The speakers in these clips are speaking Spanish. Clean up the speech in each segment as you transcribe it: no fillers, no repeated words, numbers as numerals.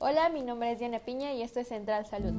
Hola, mi nombre es Diana Piña y esto es Central Salud.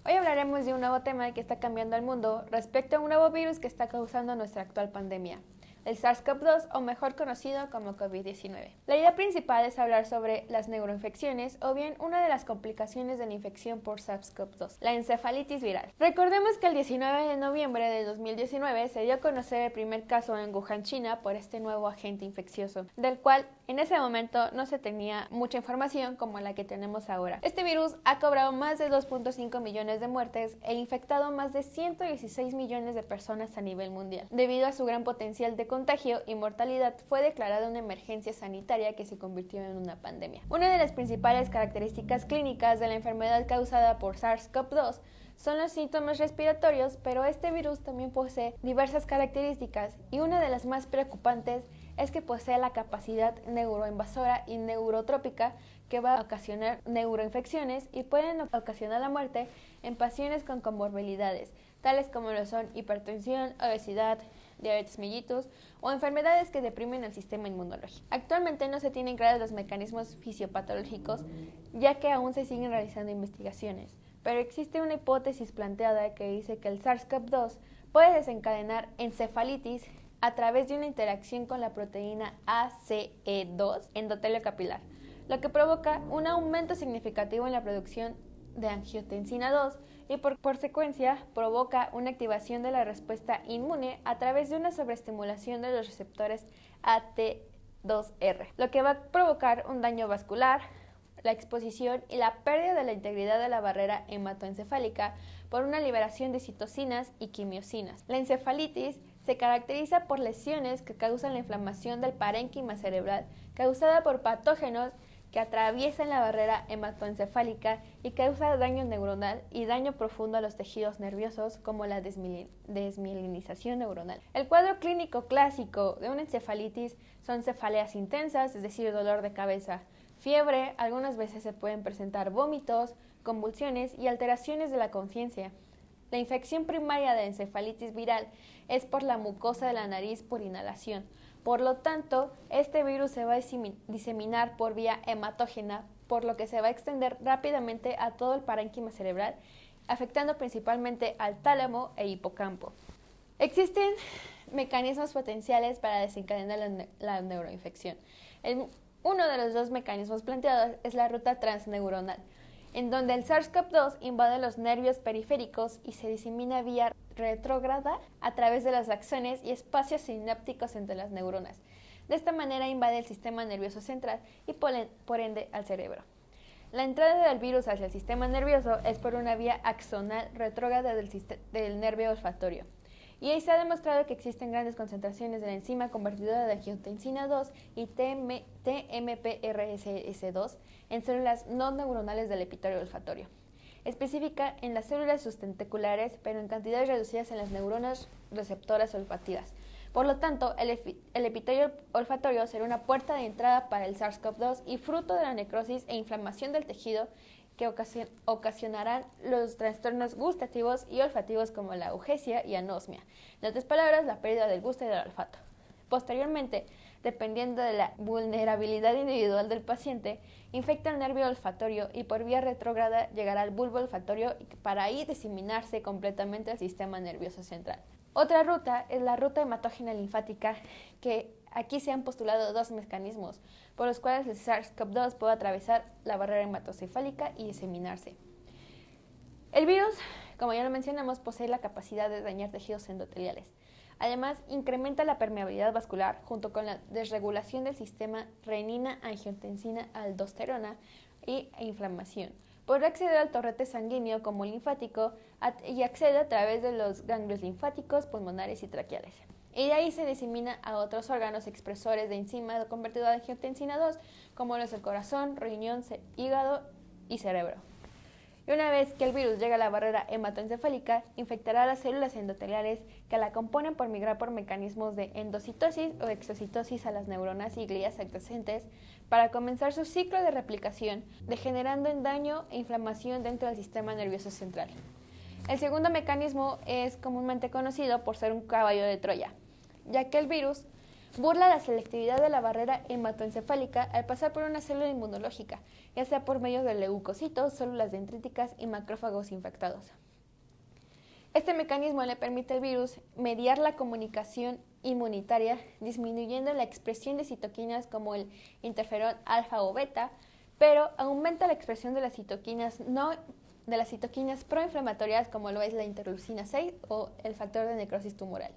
Hoy hablaremos de un nuevo tema que está cambiando al mundo respecto a un nuevo virus que está causando nuestra actual pandemia, el SARS-CoV-2 o mejor conocido como COVID-19. La idea principal es hablar sobre las neuroinfecciones o bien una de las complicaciones de la infección por SARS-CoV-2, la encefalitis viral. Recordemos que el 19 de noviembre de 2019 se dio a conocer el primer caso en Wuhan, China, por este nuevo agente infeccioso, del cual en ese momento no se tenía mucha información como la que tenemos ahora. Este virus ha cobrado más de 2.5 millones de muertes e infectado más de 116 millones de personas a nivel mundial. Debido a su gran potencial de contagio y mortalidad, fue declarada una emergencia sanitaria que se convirtió en una pandemia. Una de las principales características clínicas de la enfermedad causada por SARS-CoV-2 son los síntomas respiratorios, pero este virus también posee diversas características y una de las más preocupantes es que posee la capacidad neuroinvasora y neurotrópica que va a ocasionar neuroinfecciones y pueden ocasionar la muerte en pacientes con comorbilidades, tales como lo son hipertensión, obesidad, diabetes mellitus o enfermedades que deprimen el sistema inmunológico. Actualmente no se tienen claros los mecanismos fisiopatológicos, ya que aún se siguen realizando investigaciones, pero existe una hipótesis planteada que dice que el SARS-CoV-2 puede desencadenar encefalitis a través de una interacción con la proteína ACE2 endotelio capilar, lo que provoca un aumento significativo en la producción de angiotensina 2 y por consecuencia provoca una activación de la respuesta inmune a través de una sobreestimulación de los receptores AT2R, lo que va a provocar un daño vascular, la exposición y la pérdida de la integridad de la barrera hematoencefálica por una liberación de citocinas y quimiosinas. La encefalitis se caracteriza por lesiones que causan la inflamación del parénquima cerebral causada por patógenos que atraviesan la barrera hematoencefálica y causa daño neuronal y daño profundo a los tejidos nerviosos como la desmielinización neuronal. El cuadro clínico clásico de una encefalitis son cefaleas intensas, es decir, dolor de cabeza, fiebre, algunas veces se pueden presentar vómitos, convulsiones y alteraciones de la conciencia. La infección primaria de encefalitis viral es por la mucosa de la nariz por inhalación. Por lo tanto, este virus se va a diseminar por vía hematógena, por lo que se va a extender rápidamente a todo el parénquima cerebral, afectando principalmente al tálamo e hipocampo. Existen mecanismos potenciales para desencadenar la neuroinfección. Uno de los dos mecanismos planteados es la ruta transneuronal, en donde el SARS-CoV-2 invade los nervios periféricos y se disemina vía retrógrada a través de los axones y espacios sinápticos entre las neuronas. De esta manera invade el sistema nervioso central y por ende al cerebro. La entrada del virus hacia el sistema nervioso es por una vía axonal retrógrada del nervio olfatorio. Y ahí se ha demostrado que existen grandes concentraciones de la enzima convertidora de angiotensina 2 y TMPRSS2 en células no neuronales del epitelio olfatorio, específica en las células sustentaculares, pero en cantidades reducidas en las neuronas receptoras olfativas. Por lo tanto, el epitelio olfatorio será una puerta de entrada para el SARS-CoV-2 y fruto de la necrosis e inflamación del tejido que ocasionarán los trastornos gustativos y olfativos como la eugesia y anosmia. En otras palabras, la pérdida del gusto y del olfato. Posteriormente, dependiendo de la vulnerabilidad individual del paciente, infecta el nervio olfatorio y por vía retrógrada llegará al bulbo olfatorio para ahí diseminarse completamente al sistema nervioso central. Otra ruta es la ruta hematógena linfática, que aquí se han postulado dos mecanismos por los cuales el SARS-CoV-2 puede atravesar la barrera hematoencefálica y diseminarse. El virus, como ya lo mencionamos, posee la capacidad de dañar tejidos endoteliales. Además, incrementa la permeabilidad vascular junto con la desregulación del sistema renina-angiotensina-aldosterona e inflamación. Podrá acceder al torrente sanguíneo como linfático y accede a través de los ganglios linfáticos, pulmonares y traqueales. Y de ahí se disemina a otros órganos expresores de enzima convertidora de angiotensina 2, como los del corazón, riñón, hígado y cerebro. Y una vez que el virus llega a la barrera hematoencefálica, infectará las células endoteliales que la componen por migrar por mecanismos de endocitosis o exocitosis a las neuronas y glías adyacentes para comenzar su ciclo de replicación, degenerando en daño e inflamación dentro del sistema nervioso central. El segundo mecanismo es comúnmente conocido por ser un caballo de Troya, ya que el virus burla la selectividad de la barrera hematoencefálica al pasar por una célula inmunológica, ya sea por medio de leucocitos, células dendríticas y macrófagos infectados. Este mecanismo le permite al virus mediar la comunicación inmunitaria, disminuyendo la expresión de citoquinas como el interferón alfa o beta, pero aumenta la expresión de las citoquinas proinflamatorias como lo es la interleucina 6 o el factor de necrosis tumoral,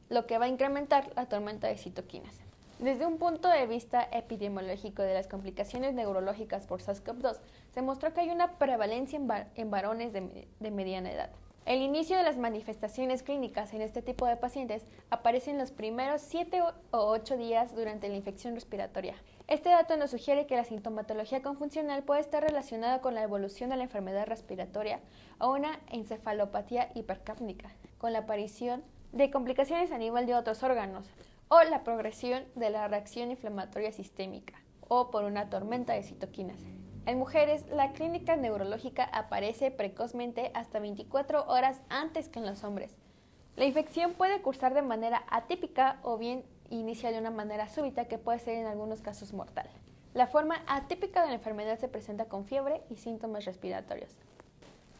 lo que va a incrementar la tormenta de citoquinas. Desde un punto de vista epidemiológico de las complicaciones neurológicas por SARS-CoV-2, se mostró que hay una prevalencia en varones de mediana edad. El inicio de las manifestaciones clínicas en este tipo de pacientes aparece en los primeros 7 o 8 días durante la infección respiratoria. Este dato nos sugiere que la sintomatología confuncional puede estar relacionada con la evolución de la enfermedad respiratoria o una encefalopatía hipercápnica, con la aparición de complicaciones a nivel de otros órganos, o la progresión de la reacción inflamatoria sistémica, o por una tormenta de citoquinas. En mujeres, la clínica neurológica aparece precozmente hasta 24 horas antes que en los hombres. La infección puede cursar de manera atípica o bien inicia de una manera súbita que puede ser en algunos casos mortal. La forma atípica de la enfermedad se presenta con fiebre y síntomas respiratorios.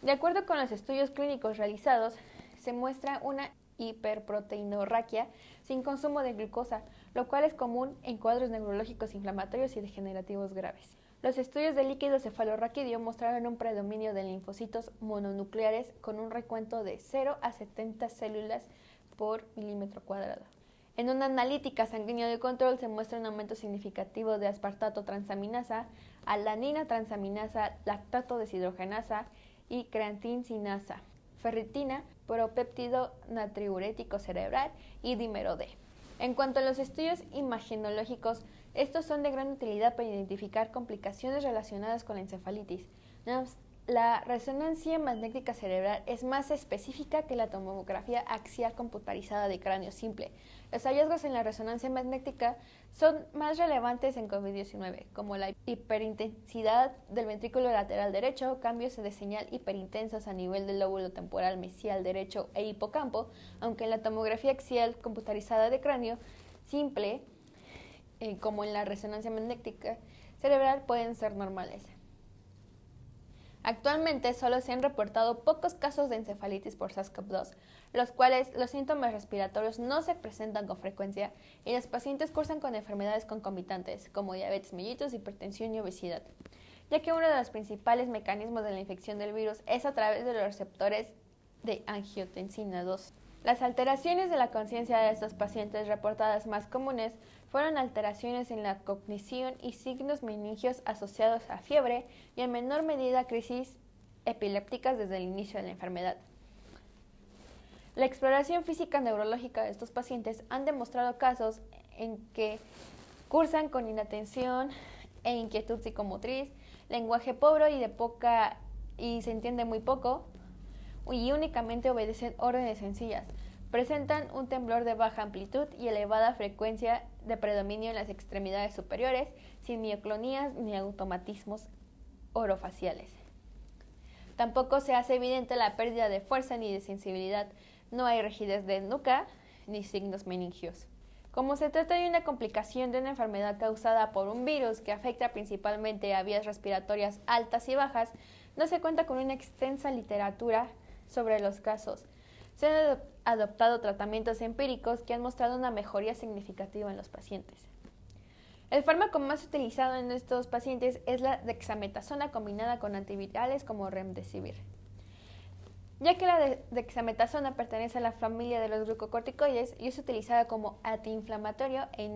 De acuerdo con los estudios clínicos realizados, se muestra una hiperproteinorraquia sin consumo de glucosa, lo cual es común en cuadros neurológicos inflamatorios y degenerativos graves. Los estudios de líquido cefalorraquídeo mostraron un predominio de linfocitos mononucleares con un recuento de 0 a 70 células por milímetro cuadrado. En una analítica sanguínea de control se muestra un aumento significativo de aspartato transaminasa, alanina transaminasa, lactato deshidrogenasa y creatincinasa, ferritina, propéptido natriurético cerebral y dímero D. En cuanto a los estudios imagenológicos, estos son de gran utilidad para identificar complicaciones relacionadas con la encefalitis. La resonancia magnética cerebral es más específica que la tomografía axial computarizada de cráneo simple. Los hallazgos en la resonancia magnética son más relevantes en COVID-19, como la hiperintensidad del ventrículo lateral derecho, cambios de señal hiperintensos a nivel del lóbulo temporal mesial derecho e hipocampo, aunque en la tomografía axial computarizada de cráneo simple, como en la resonancia magnética cerebral, pueden ser normales. Actualmente solo se han reportado pocos casos de encefalitis por SARS-CoV-2, los cuales los síntomas respiratorios no se presentan con frecuencia y los pacientes cursan con enfermedades concomitantes como diabetes mellitus, hipertensión y obesidad, ya que uno de los principales mecanismos de la infección del virus es a través de los receptores de angiotensina 2. Las alteraciones de la conciencia de estos pacientes reportadas más comunes fueron alteraciones en la cognición y signos meningios asociados a fiebre y en menor medida crisis epilépticas desde el inicio de la enfermedad. La exploración física neurológica de estos pacientes han demostrado casos en que cursan con inatención e inquietud psicomotriz, lenguaje pobre y se entiende muy poco, y únicamente obedecen órdenes sencillas. Presentan un temblor de baja amplitud y elevada frecuencia de predominio en las extremidades superiores, sin mioclonías ni automatismos orofaciales. Tampoco se hace evidente la pérdida de fuerza ni de sensibilidad. No hay rigidez de nuca ni signos meningios. Como se trata de una complicación de una enfermedad causada por un virus que afecta principalmente a vías respiratorias altas y bajas, no se cuenta con una extensa literatura sobre los casos. Se han adoptado tratamientos empíricos que han mostrado una mejoría significativa en los pacientes. El fármaco más utilizado en estos pacientes es la dexametasona combinada con antivirales como remdesivir, ya que la dexametasona pertenece a la familia de los glucocorticoides y es utilizada como antiinflamatorio e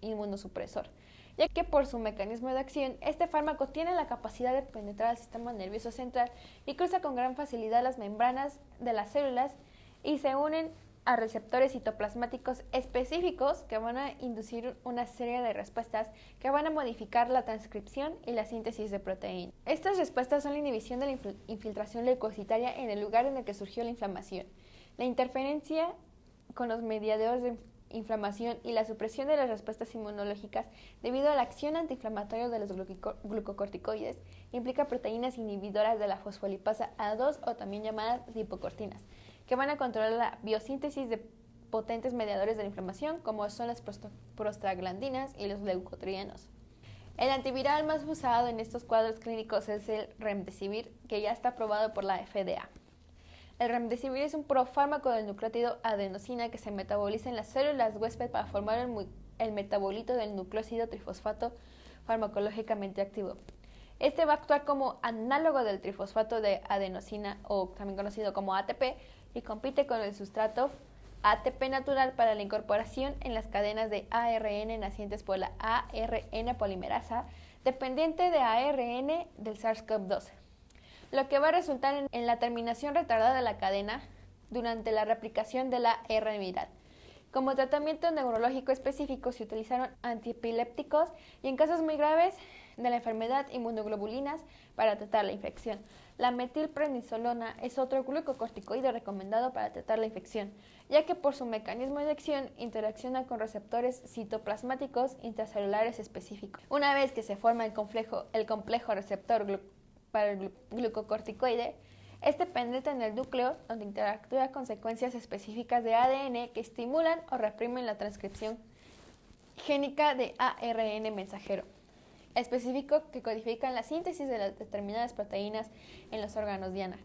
inmunosupresor, ya que por su mecanismo de acción, este fármaco tiene la capacidad de penetrar al sistema nervioso central y cruza con gran facilidad las membranas de las células y se unen a receptores citoplasmáticos específicos que van a inducir una serie de respuestas que van a modificar la transcripción y la síntesis de proteínas. Estas respuestas son la inhibición de la infiltración leucocitaria en el lugar en el que surgió la inflamación, la interferencia con los mediadores inflamación y la supresión de las respuestas inmunológicas debido a la acción antiinflamatoria de los glucocorticoides, implica proteínas inhibidoras de la fosfolipasa A2 o también llamadas lipocortinas, que van a controlar la biosíntesis de potentes mediadores de la inflamación, como son las prostaglandinas y los leucotrienos. El antiviral más usado en estos cuadros clínicos es el remdesivir, que ya está aprobado por la FDA. El remdesivir es un profármaco del nucleótido adenosina que se metaboliza en las células huésped para formar el metabolito del nucleósido trifosfato farmacológicamente activo. Este va a actuar como análogo del trifosfato de adenosina, o también conocido como ATP, y compite con el sustrato ATP natural para la incorporación en las cadenas de ARN nacientes por la ARN polimerasa, dependiente de ARN del SARS-CoV-2, lo que va a resultar en la terminación retardada de la cadena durante la replicación de la R viral. Como tratamiento neurológico específico se utilizaron antiepilépticos y en casos muy graves de la enfermedad inmunoglobulinas para tratar la infección. La metilprednisolona es otro glucocorticoide recomendado para tratar la infección, ya que por su mecanismo de acción interacciona con receptores citoplasmáticos intracelulares específicos. Una vez que se forma el complejo receptor para el glucocorticoide, este penetra en el núcleo, donde interactúa con secuencias específicas de ADN que estimulan o reprimen la transcripción génica de ARN mensajero específico que codifican la síntesis de las determinadas proteínas en los órganos diana.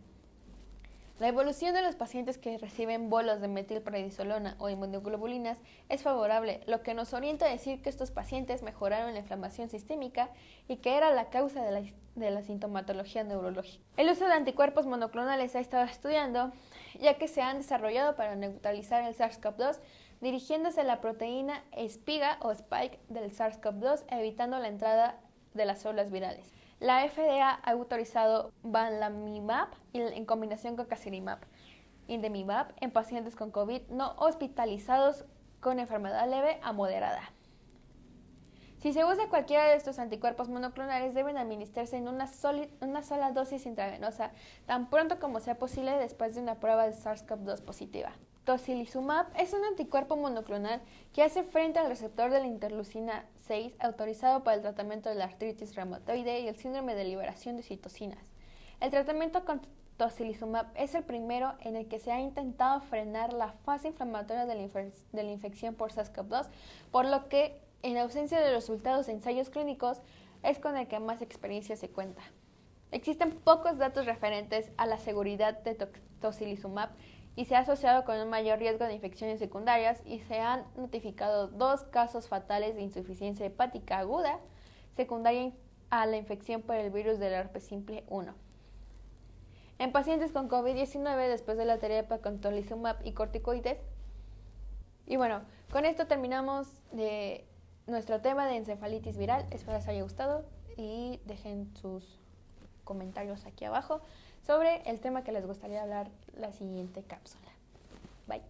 La evolución de los pacientes que reciben bolos de metilprednisolona o inmunoglobulinas es favorable, lo que nos orienta a decir que estos pacientes mejoraron la inflamación sistémica y que era la causa de la sintomatología neurológica. El uso de anticuerpos monoclonales se ha estado estudiando, ya que se han desarrollado para neutralizar el SARS-CoV-2, dirigiéndose a la proteína espiga o spike del SARS-CoV-2, evitando la entrada de las células virales. La FDA ha autorizado bamlanivimab en combinación con casirivimab, indemivab en pacientes con COVID no hospitalizados con enfermedad leve a moderada. Si se usa cualquiera de estos anticuerpos monoclonales, deben administrarse en una sola dosis intravenosa tan pronto como sea posible después de una prueba de SARS-CoV-2 positiva. Tocilizumab es un anticuerpo monoclonal que hace frente al receptor de la interleucina 6 autorizado para el tratamiento de la artritis reumatoide y el síndrome de liberación de citocinas. El tratamiento con tocilizumab es el primero en el que se ha intentado frenar la fase inflamatoria de la infección por SARS-CoV-2, por lo que, en ausencia de resultados de ensayos clínicos, es con el que más experiencia se cuenta. Existen pocos datos referentes a la seguridad de tocilizumab y se ha asociado con un mayor riesgo de infecciones secundarias y se han notificado 2 casos fatales de insuficiencia hepática aguda secundaria a la infección por el virus del herpes simple 1. En pacientes con COVID-19 después de la terapia con tocilizumab y corticoides. Y bueno, con esto terminamos de nuestro tema de encefalitis viral. Espero les haya gustado y dejen sus comentarios aquí abajo sobre el tema que les gustaría hablar la siguiente cápsula. Bye.